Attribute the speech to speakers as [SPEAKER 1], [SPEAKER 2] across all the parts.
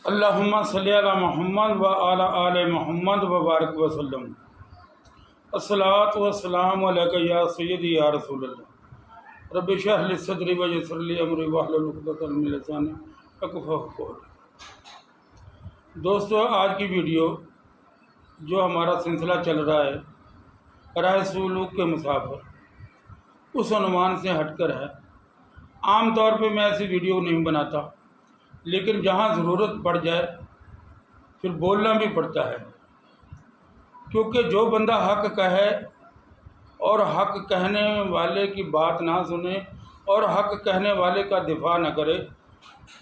[SPEAKER 1] اللہم صلی علی محمد و علی آل محمد و بارک وسلم۔ الصلاۃ والسلام علیک یا سیدی یا رسول اللہ، رب اشرح لی صدری ویسر لی امری واحلل عقدۃ من لسانی یفقہوا قولی۔ دوستو، آج کی ویڈیو جو ہمارا سلسلہ چل رہا ہے راہ سلوک کے مسافر، اس عنوان سے ہٹ کر ہے۔ عام طور پہ میں ایسی ویڈیو نہیں بناتا، لیکن جہاں ضرورت پڑ جائے پھر بولنا بھی پڑتا ہے، کیونکہ جو بندہ حق کہے اور حق کہنے والے کی بات نہ سنے اور حق کہنے والے کا دفاع نہ کرے،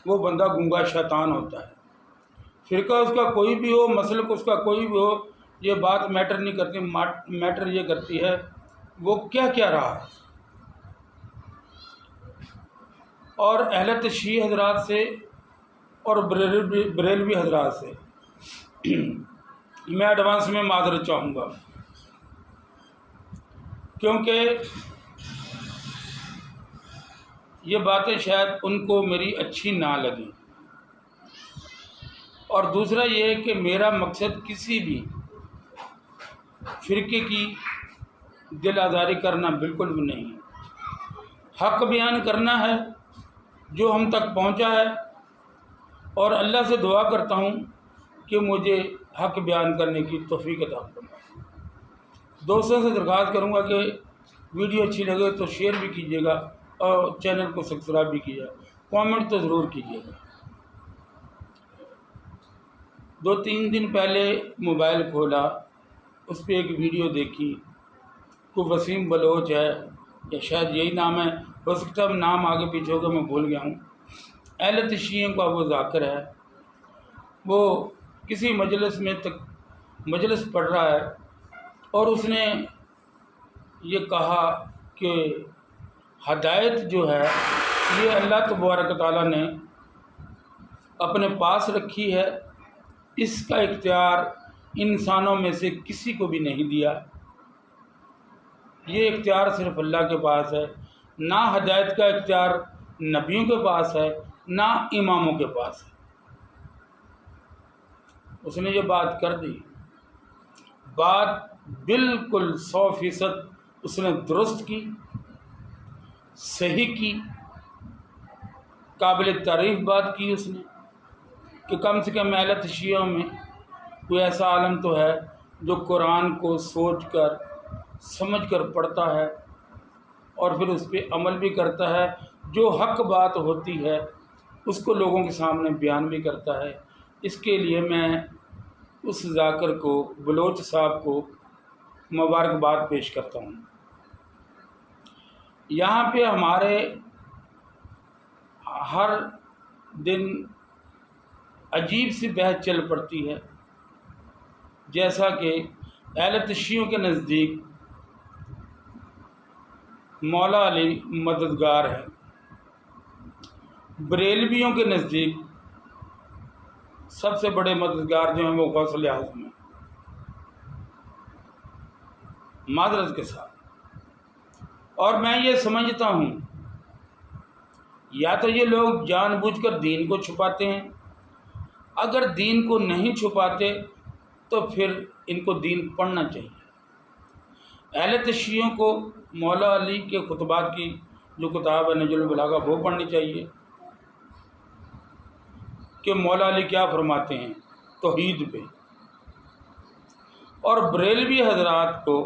[SPEAKER 1] وہ بندہ گنگا شیطان ہوتا ہے۔ فرقہ اس کا کوئی بھی ہو، مسلک اس کا کوئی بھی ہو، یہ بات میٹر نہیں کرتی۔ میٹر یہ کرتی ہے وہ کیا رہا ہے۔ اور اہل تشیع حضرات سے اور بریلوی حضرات سے میں ایڈوانس میں معذرت چاہوں گا، کیونکہ یہ باتیں شاید ان کو میری اچھی نہ لگیں، اور دوسرا یہ کہ میرا مقصد کسی بھی فرقے کی دل آزاری کرنا بالکل بھی نہیں ہے۔ حق بیان کرنا ہے جو ہم تک پہنچا ہے، اور اللہ سے دعا کرتا ہوں کہ مجھے حق بیان کرنے کی توفیق عطا فرمائے۔ دوستوں سے درخواست کروں گا کہ ویڈیو اچھی لگے تو شیئر بھی کیجیے گا اور چینل کو سبسکرائب بھی کیجیے گا، کامنٹ تو ضرور کیجیے گا۔ 2-3 دن پہلے موبائل کھولا، اس پہ ایک ویڈیو دیکھی، کوئی وسیم بلوچ ہے یا شاید یہی نام ہے، ہو سکتا ہے نام آگے پیچھے ہوگا، میں بھول گیا ہوں۔ اہل تشیع کا وہ ذاکر ہے، وہ کسی مجلس میں مجلس پڑھ رہا ہے، اور اس نے یہ کہا کہ ہدایت جو ہے یہ اللہ تبارک و تعالیٰ نے اپنے پاس رکھی ہے، اس کا اختیار انسانوں میں سے کسی کو بھی نہیں دیا، یہ اختیار صرف اللہ کے پاس ہے۔ نہ ہدایت کا اختیار نبیوں کے پاس ہے، نہ اماموں کے پاس ہے۔ اس نے یہ بات کر دی، بات بالکل 100% اس نے درست کی، صحیح کی، قابل تعریف بات کی اس نے، کہ کم سے کم اہل تشیع میں کوئی ایسا عالم تو ہے جو قرآن کو سوچ کر سمجھ کر پڑھتا ہے اور پھر اس پہ عمل بھی کرتا ہے، جو حق بات ہوتی ہے اس کو لوگوں کے سامنے بیان بھی کرتا ہے۔ اس کے لیے میں اس ذاکر کو، بلوچ صاحب کو مبارکباد پیش کرتا ہوں۔ یہاں پہ ہمارے ہر دن عجیب سی بحث چل پڑتی ہے، جیسا کہ اہل تشیع کے نزدیک مولا علی مددگار ہے، بریلویوں کے نزدیک سب سے بڑے مددگار جو ہیں وہ غوث اعظم ہیں، معذرت کے ساتھ۔ اور میں یہ سمجھتا ہوں یا تو یہ لوگ جان بوجھ کر دین کو چھپاتے ہیں، اگر دین کو نہیں چھپاتے تو پھر ان کو دین پڑھنا چاہیے۔ اہل تشیع کو مولا علی کے خطبات کی جو کتاب ہے نہج البلاغہ وہ پڑھنی چاہیے، کہ مولا علی کیا فرماتے ہیں توحید پہ۔ اور بریلوی حضرات کو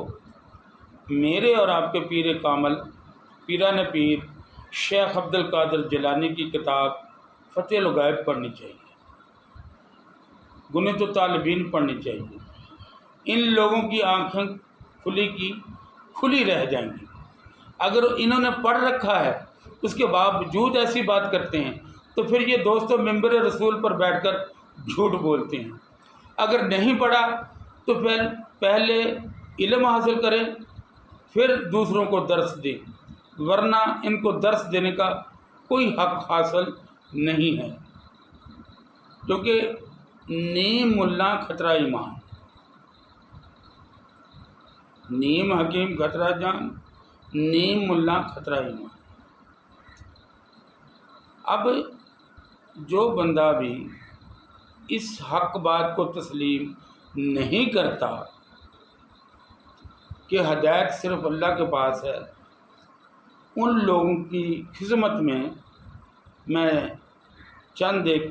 [SPEAKER 1] میرے اور آپ کے پیر کامل، پیران پیر شیخ عبد القادر جیلانی کی کتاب فتح الغیب پڑھنی چاہیے، گنیت الطالبین پڑھنی چاہیے۔ ان لوگوں کی آنکھیں کھلی رہ جائیں گی۔ اگر انہوں نے پڑھ رکھا ہے اس کے باوجود ایسی بات کرتے ہیں تو پھر یہ دوستوں ممبر رسول پر بیٹھ کر جھوٹ بولتے ہیں۔ اگر نہیں پڑھا تو پھر پہلے علم حاصل کریں، پھر دوسروں کو درس دیں، ورنہ ان کو درس دینے کا کوئی حق حاصل نہیں ہے، کیونکہ نیم ملا خطرہ ایمان، نیم حکیم خطرہ جان، نیم ملا خطرہ ایمان۔ اب جو بندہ بھی اس حق بات کو تسلیم نہیں کرتا کہ ہدایت صرف اللہ کے پاس ہے، ان لوگوں کی خدمت میں میں چند ایک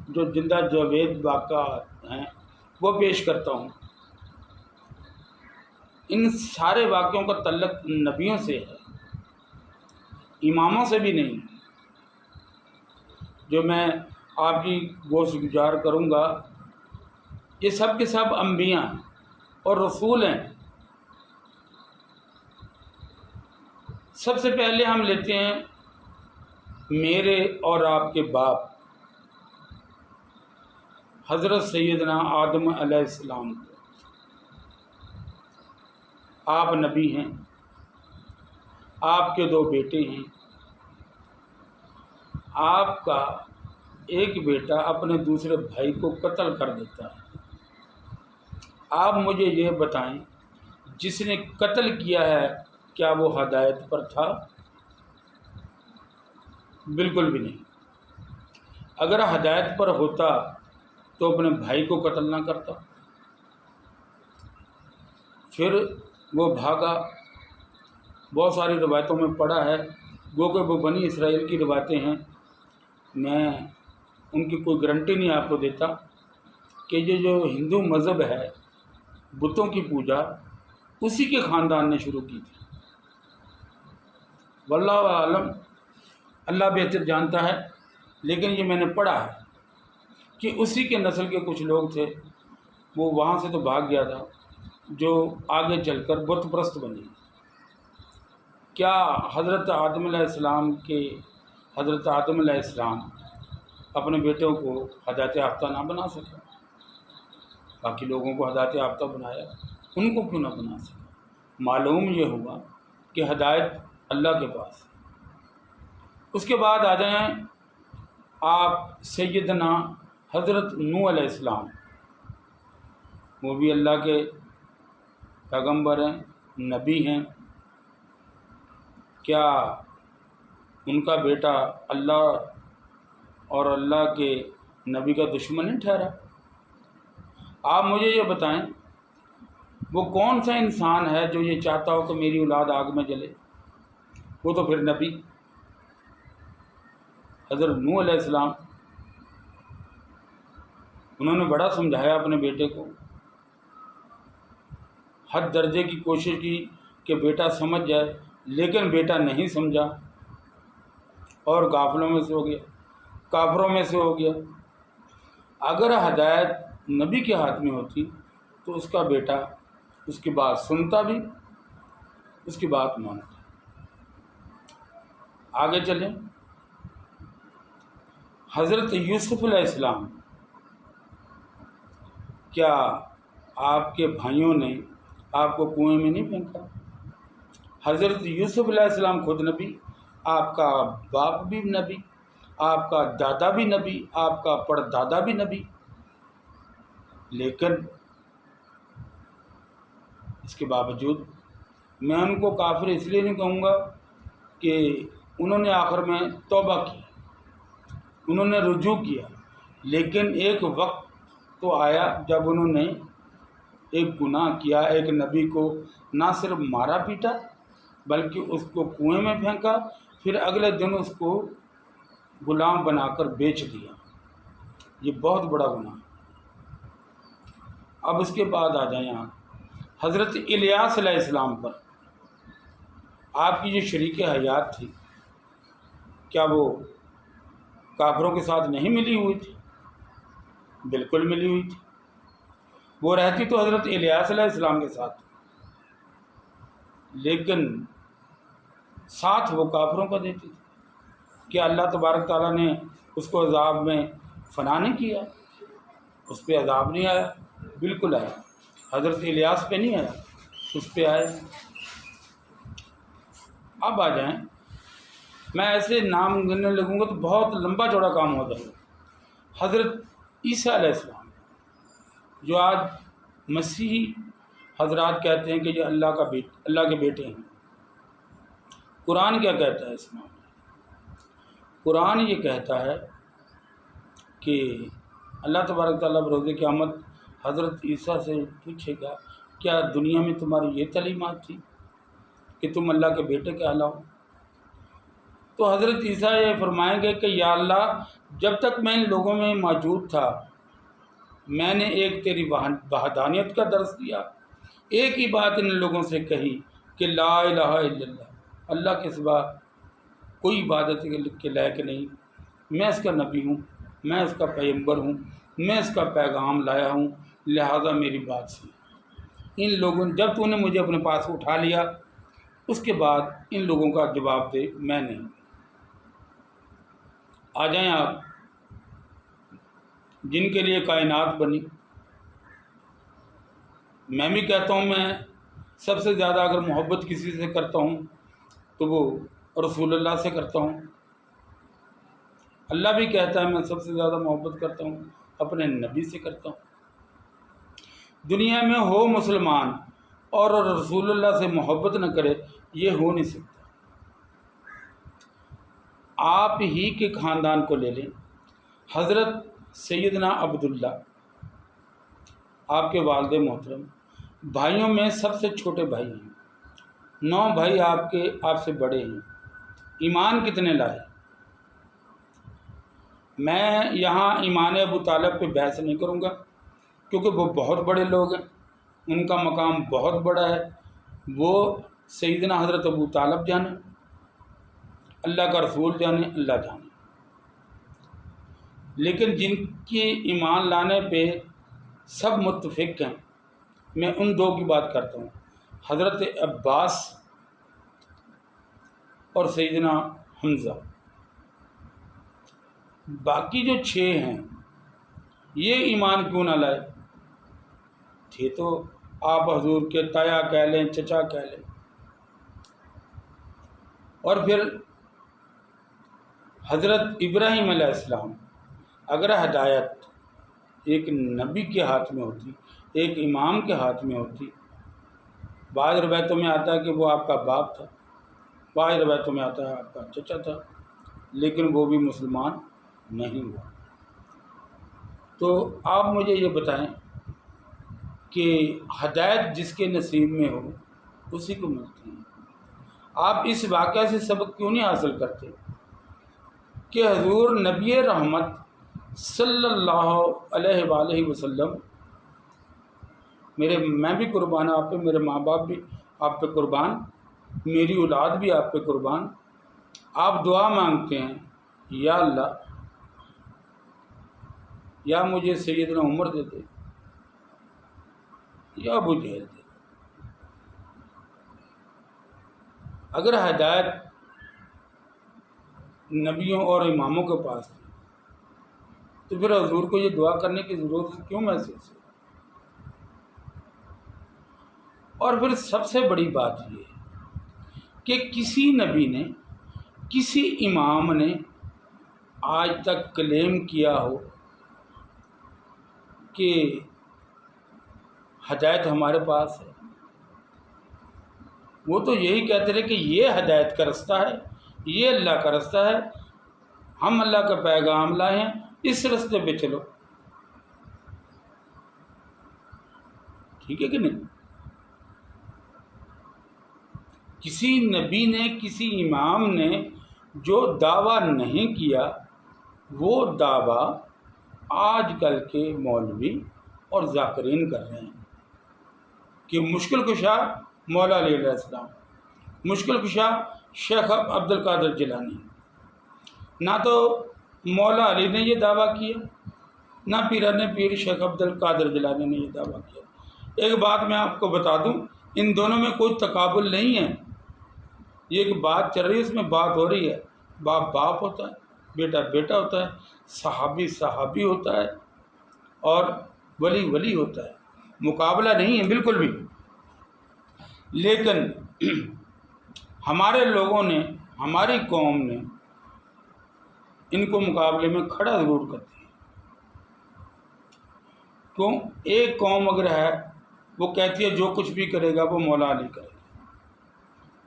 [SPEAKER 1] جو زندہ جاوید واقعات ہیں وہ پیش کرتا ہوں۔ ان سارے واقعوں کا تعلق نبیوں سے ہے، اماموں سے بھی نہیں۔ جو میں آپ کی گوش گزار کروں گا یہ سب کے سب انبیاء ہیں اور رسول ہیں۔ سب سے پہلے ہم لیتے ہیں میرے اور آپ کے باپ حضرت سیدنا آدم علیہ السلام کو۔ آپ نبی ہیں، آپ کے 2 بیٹے ہیں۔ آپ کا ایک بیٹا اپنے دوسرے بھائی کو قتل کر دیتا ہے۔ آپ مجھے یہ بتائیں، جس نے قتل کیا ہے کیا وہ ہدایت پر تھا؟ بالکل بھی نہیں۔ اگر ہدایت پر ہوتا تو اپنے بھائی کو قتل نہ کرتا۔ پھر وہ بھاگا۔ بہت ساری روایتوں میں پڑھا ہے، گو کہ وہ بنی اسرائیل کی روایتیں ہیں، میں ان کی کوئی گارنٹی نہیں آپ کو دیتا کہ یہ جو ہندو مذہب ہے بتوں کی پوجا اسی کے خاندان نے شروع کی تھی۔ واللہ عالم، اللہ بہتر جانتا ہے، لیکن یہ میں نے پڑھا ہے کہ اسی کے نسل کے کچھ لوگ تھے، وہ وہاں سے تو بھاگ گیا تھا، جو آگے چل کر بت پرست بنے۔ کیا حضرت آدم علیہ السلام اپنے بیٹوں کو ہدایت یافتہ نہ بنا سکے؟ باقی لوگوں کو ہدایت یافتہ بنایا، ان کو کیوں نہ بنا سکے؟ معلوم یہ ہوا کہ ہدایت اللہ کے پاس ہے۔ اس کے بعد آ جائیں آپ سیدنا حضرت نوح علیہ السلام، وہ بھی اللہ کے پیغمبر ہیں، نبی ہیں۔ کیا ان کا بیٹا اللہ اور اللہ کے نبی کا دشمن نہیں ٹھہرا؟ آپ مجھے یہ بتائیں، وہ کون سا انسان ہے جو یہ چاہتا ہو کہ میری اولاد آگ میں جلے؟ وہ تو پھر نبی حضرت نوح علیہ السلام، انہوں نے بڑا سمجھایا اپنے بیٹے کو، حد درجے کی کوشش کی کہ بیٹا سمجھ جائے، لیکن بیٹا نہیں سمجھا اور غافلوں میں سے ہو گیا، کافروں میں سے ہو گیا۔ اگر ہدایت نبی کے ہاتھ میں ہوتی تو اس کا بیٹا اس کی بات سنتا بھی، اس کی بات مانتا۔ آگے چلیں، حضرت یوسف علیہ السلام، کیا آپ کے بھائیوں نے آپ کو کنویں میں نہیں پھینکا؟ حضرت یوسف علیہ السلام خود نبی، آپ کا باپ بھی نبی، آپ کا دادا بھی نبی، آپ کا پردادا بھی نبی، لیکن اس کے باوجود میں ان کو کافر اس لیے نہیں کہوں گا کہ انہوں نے آخر میں توبہ کی، انہوں نے رجوع کیا، لیکن ایک وقت تو آیا جب انہوں نے ایک گناہ کیا، ایک نبی کو نہ صرف مارا پیٹا بلکہ اس کو کنویں میں پھینکا، پھر اگلے دن اس کو غلام بنا کر بیچ دیا۔ یہ بہت بڑا گناہ ہے۔ اب اس کے بعد آ جائیں آپ حضرت الیاس علیہ السلام پر۔ آپ کی جو شریک حیات تھی، کیا وہ کافروں کے ساتھ نہیں ملی ہوئی تھی؟ بالکل ملی ہوئی تھی۔ وہ رہتی تو حضرت الیاس علیہ السلام کے ساتھ، لیکن ساتھ وہ کافروں کا دیتی تھی۔ کیا اللہ تبارک تعالیٰ نے اس کو عذاب میں فنا نہیں کیا؟ اس پہ عذاب نہیں آیا؟ بالکل آیا۔ حضرت الیاس پہ نہیں آیا، اس پہ آیا۔ اب آ جائیں، میں ایسے نام گننے لگوں گا تو بہت لمبا چوڑا کام ہو جائے گا۔ حضرت عیسیٰ علیہ السلام، جو آج مسیحی حضرات کہتے ہیں کہ یہ اللہ کے بیٹے ہیں، قرآن کیا کہتا ہے اس معاملے میں؟ قرآن یہ کہتا ہے کہ اللہ تبارک تعالیٰ بروز قیامت حضرت عیسیٰ سے پوچھے گا کیا دنیا میں تمہاری یہ تعلیمات تھی کہ تم اللہ کے بیٹے کہلاؤ؟ تو حضرت عیسیٰ یہ فرمائیں گے کہ یا اللہ، جب تک میں ان لوگوں میں موجود تھا میں نے ایک تیری وحدانیت کا درس دیا، ایک ہی بات ان لوگوں سے کہی کہ لا الہ الا اللہ، اللہ کے سوا کوئی عبادت کے لائق نہیں، میں اس کا نبی ہوں، میں اس کا پیغمبر ہوں، میں اس کا پیغام لایا ہوں، لہذا میری بات سن۔ ان لوگوں جب تو نے مجھے اپنے پاس اٹھا لیا، اس کے بعد ان لوگوں کا جواب دے میں نہیں۔ آ جائیں آپ جن کے لیے کائنات بنی۔ میں بھی کہتا ہوں میں سب سے زیادہ اگر محبت کسی سے کرتا ہوں تو وہ رسول اللہ سے کرتا ہوں۔ اللہ بھی کہتا ہے میں سب سے زیادہ محبت کرتا ہوں اپنے نبی سے کرتا ہوں۔ دنیا میں ہو مسلمان اور رسول اللہ سے محبت نہ کرے، یہ ہو نہیں سکتا۔ آپ ہی کے خاندان کو لے لیں، حضرت سیدنا عبداللہ، آپ کے والد محترم، بھائیوں میں سب سے چھوٹے بھائی ہیں، 9 بھائی آپ سے بڑے ہیں۔ ایمان کتنے لائے؟ میں یہاں ایمان ابو طالب پہ بحث نہیں کروں گا کیونکہ وہ بہت بڑے لوگ ہیں، ان کا مقام بہت بڑا ہے، وہ سیدنا حضرت ابو طالب جانے، اللہ کا رسول جانے، اللہ جانے۔ لیکن جن کی ایمان لانے پہ سب متفق ہیں، میں ان 2 کی بات کرتا ہوں، حضرت عباس اور سیدنا حمزہ۔ باقی جو 6 ہیں یہ ایمان کیوں نہ لائے؟ تھے تو آپ حضور کے تایا کہہ لیں، چچا کہہ لیں۔ اور پھر حضرت ابراہیم علیہ السلام، اگر ہدایت ایک نبی کے ہاتھ میں ہوتی، ایک امام کے ہاتھ میں ہوتی، بعض روایتوں میں آتا ہے کہ وہ آپ کا باپ تھا، بعض روایتوں میں آتا ہے آپ کا چچا تھا، لیکن وہ بھی مسلمان نہیں ہوا۔ تو آپ مجھے یہ بتائیں کہ ہدایت جس کے نصیب میں ہو اسی کو ملتی ہے۔ آپ اس واقعہ سے سبق کیوں نہیں حاصل کرتے کہ حضور نبی رحمت صلی اللہ علیہ وآلہ وسلم، میں بھی قربان آپ پہ، میرے ماں باپ بھی آپ پہ قربان، میری اولاد بھی آپ پہ قربان، آپ دعا مانگتے ہیں یا اللہ یا مجھے سیدنا عمر دے دے یا ابو جہل دے دے۔ اگر ہدایت نبیوں اور اماموں کے پاس تھی تو پھر حضور کو یہ دعا کرنے کی ضرورت کیوں محسوس ہے؟ اور پھر سب سے بڑی بات یہ ہے کہ کسی نبی نے، کسی امام نے آج تک کلیم کیا ہو کہ ہدایت ہمارے پاس ہے؟ وہ تو یہی کہتے رہے کہ یہ ہدایت کا رستہ ہے، یہ اللہ کا رستہ ہے، ہم اللہ کا پیغام لائے ہیں، اس رستے پہ چلو۔ ٹھیک ہے کہ نہیں؟ کسی نبی نے، کسی امام نے جو دعویٰ نہیں کیا، وہ دعویٰ آج کل کے مولوی اور ذاکرین کر رہے ہیں کہ مشکل کشا مولا علی علیہ السلام، مشکل کشا شیخ عبد القادر جیلانی۔ نہ تو مولا علی نے یہ دعویٰ کیا، نہ پیران پیر شیخ عبد القادر جیلانی نے یہ دعویٰ کیا۔ ایک بات میں آپ کو بتا دوں، ان دونوں میں کوئی تقابل نہیں ہے، یہ ایک بات چل رہی ہے، اس میں بات ہو رہی ہے، باپ باپ ہوتا ہے، بیٹا بیٹا ہوتا ہے، صحابی صحابی ہوتا ہے، اور ولی ولی ہوتا ہے، مقابلہ نہیں ہے بالکل بھی۔ لیکن ہمارے لوگوں نے، ہماری قوم نے ان کو مقابلے میں کھڑا ضرور کر دیا۔ کیوں؟ ایک قوم اگر ہے وہ کہتی ہے جو کچھ بھی کرے گا وہ مولا علی کرے گا،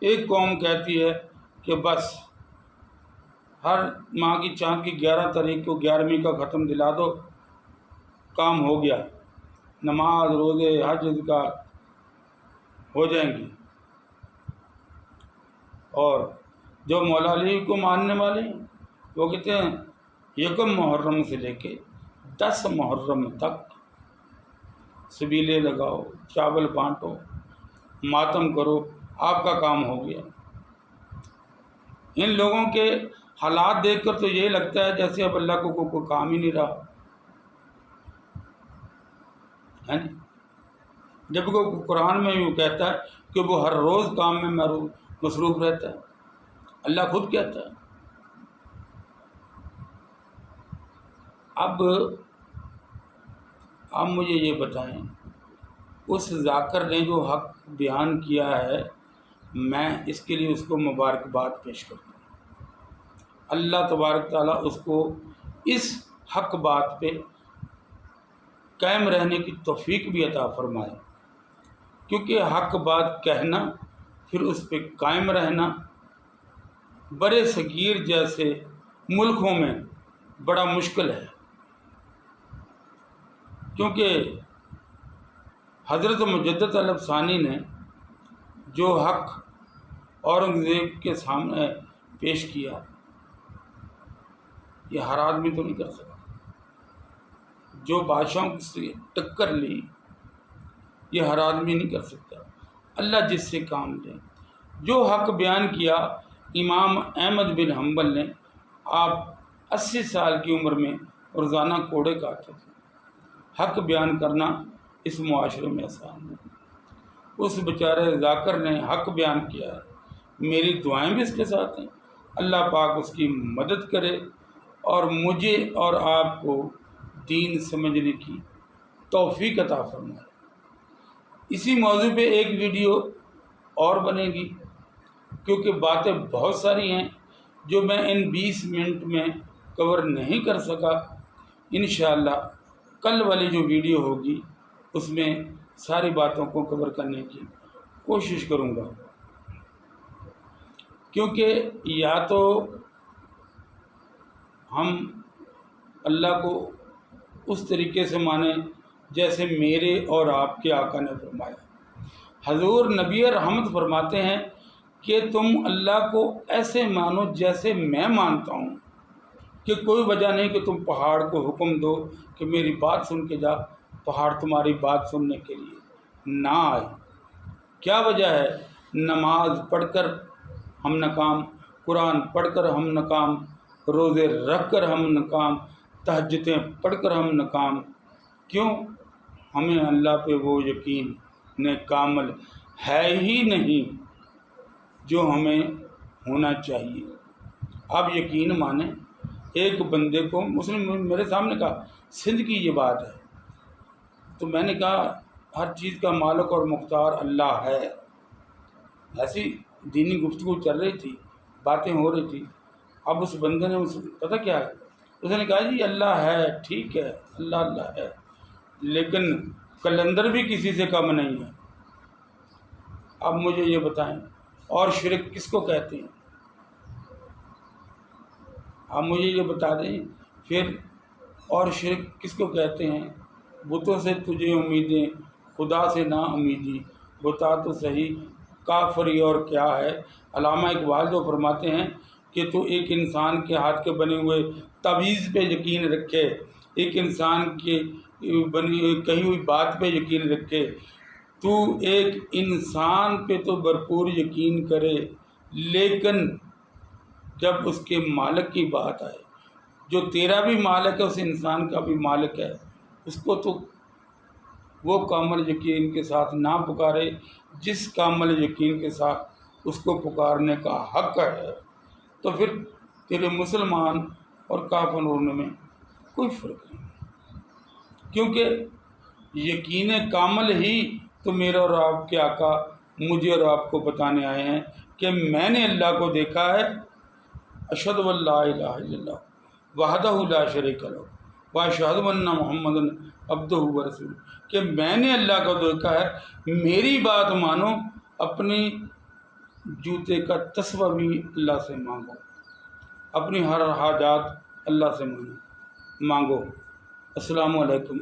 [SPEAKER 1] ایک قوم کہتی ہے کہ بس ہر ماہ کی چاند کی 11 تاریخ کو 11ویں کا ختم دلا دو، کام ہو گیا، نماز روزے حج کا ہو جائیں گی۔ اور جو مولا علی کو ماننے والے ہیں وہ کہتے ہیں یکم محرم سے لے کے 10 محرم تک سبیلے لگاؤ، چاول بانٹو، ماتم کرو، آپ کا کام ہو گیا۔ ان لوگوں کے حالات دیکھ کر تو یہ لگتا ہے جیسے اب اللہ کو کوئی کام ہی نہیں رہا ہے نا؟ جبکہ قرآن میں یوں کہتا ہے کہ وہ ہر روز کام میں مصروف رہتا ہے، اللہ خود کہتا ہے۔ اب آپ مجھے یہ بتائیں، اس ذاکر نے جو حق بیان کیا ہے، میں اس کے لیے اس کو مبارکباد پیش کرتا ہوں۔ اللہ تبارک تعالیٰ اس کو اس حق بات پہ قائم رہنے کی توفیق بھی عطا فرمائے، کیونکہ حق بات کہنا پھر اس پہ قائم رہنا برے صغیر جیسے ملکوں میں بڑا مشکل ہے، کیونکہ حضرت مجدد علب ثانی نے جو حق اورنگزیب کے سامنے پیش کیا یہ ہر آدمی تو نہیں کر سکتا۔ جو بادشاہوں سے ٹکر لی یہ ہر آدمی نہیں کر سکتا، اللہ جس سے کام لے۔ جو حق بیان کیا امام احمد بن حنبل نے، آپ 80 سال کی عمر میں روزانہ کوڑے کاٹتے تھے۔ حق بیان کرنا اس معاشرے میں آسان ہے۔ اس بیچارے ذاکر نے حق بیان کیا ہے، میری دعائیں بھی اس کے ساتھ ہیں، اللہ پاک اس کی مدد کرے اور مجھے اور آپ کو دین سمجھنے کی توفیق عطا فرمائے۔ اسی موضوع پہ ایک ویڈیو اور بنے گی، کیونکہ باتیں بہت ساری ہیں جو میں ان 20 منٹ میں کور نہیں کر سکا۔ انشاءاللہ کل والی جو ویڈیو ہوگی اس میں ساری باتوں کو کور کرنے کی کوشش کروں گا، کیونکہ یا تو ہم اللہ کو اس طریقے سے مانیں جیسے میرے اور آپ کے آقا نے فرمایا۔ حضور نبی رحمت فرماتے ہیں کہ تم اللہ کو ایسے مانو جیسے میں مانتا ہوں، کہ کوئی وجہ نہیں کہ تم پہاڑ کو حکم دو کہ میری بات سن کے جا، پہاڑ تمہاری بات سننے کے لیے نہ آئے۔ کیا وجہ ہے؟ نماز پڑھ کر ہم ناکام، قرآن پڑھ کر ہم ناکام، روزے رکھ کر ہم ناکام، تہجدیں پڑھ کر ہم ناکام۔ کیوں؟ ہمیں اللہ پہ وہ یقین کامل ہے ہی نہیں جو ہمیں ہونا چاہیے۔ آپ یقین مانیں، ایک بندے کو مسلم میرے سامنے کہا سندھ کی یہ بات ہے، تو میں نے کہا ہر چیز کا مالک اور مختار اللہ ہے۔ ایسی دینی گفتگو چل رہی تھی، باتیں ہو رہی تھی۔ اب اس بندے نے پتہ کیا ہے، اس نے کہا جی اللہ ہے، ٹھیک ہے اللہ اللہ ہے، لیکن کلندر بھی کسی سے کم نہیں ہے۔ اب مجھے یہ بتائیں اور شرک کس کو کہتے ہیں؟ آپ مجھے یہ بتا دیں پھر اور شرک کس کو کہتے ہیں؟ بتوں سے تجھے امیدیں، خدا سے نا امیدی، بتا تو صحیح کافری اور کیا ہے۔ علامہ اقبال جو فرماتے ہیں کہ تو ایک انسان کے ہاتھ کے بنے ہوئے تعویذ پہ یقین رکھے، ایک انسان کے کہی ہوئی بات پہ یقین رکھے، تو ایک انسان پہ تو بھرپور یقین کرے، لیکن جب اس کے مالک کی بات آئے، جو تیرا بھی مالک ہے اس انسان کا بھی مالک ہے، اس کو تو وہ کامل یقین کے ساتھ نہ پکارے جس کامل یقین کے ساتھ اس کو پکارنے کا حق ہے، تو پھر تیرے مسلمان اور کافر ہونے میں کوئی فرق نہیں، کیونکہ یقین کامل ہی تو میرے اور آپ کے آقا مجھے اور آپ کو بتانے آئے ہیں کہ میں نے اللہ کو دیکھا ہے، اشہد ان لا الہ الا اللہ وحدہ لا شریک لہ واشہد ان محمدًا عبدہ ورسولہ، کہ میں نے اللہ کو دیکھا ہے۔ میری بات مانو، اپنی جوتے کا تسبہ بھی اللہ سے مانگو، اپنی ہر حاجات اللہ سے مانگو۔ السلام علیکم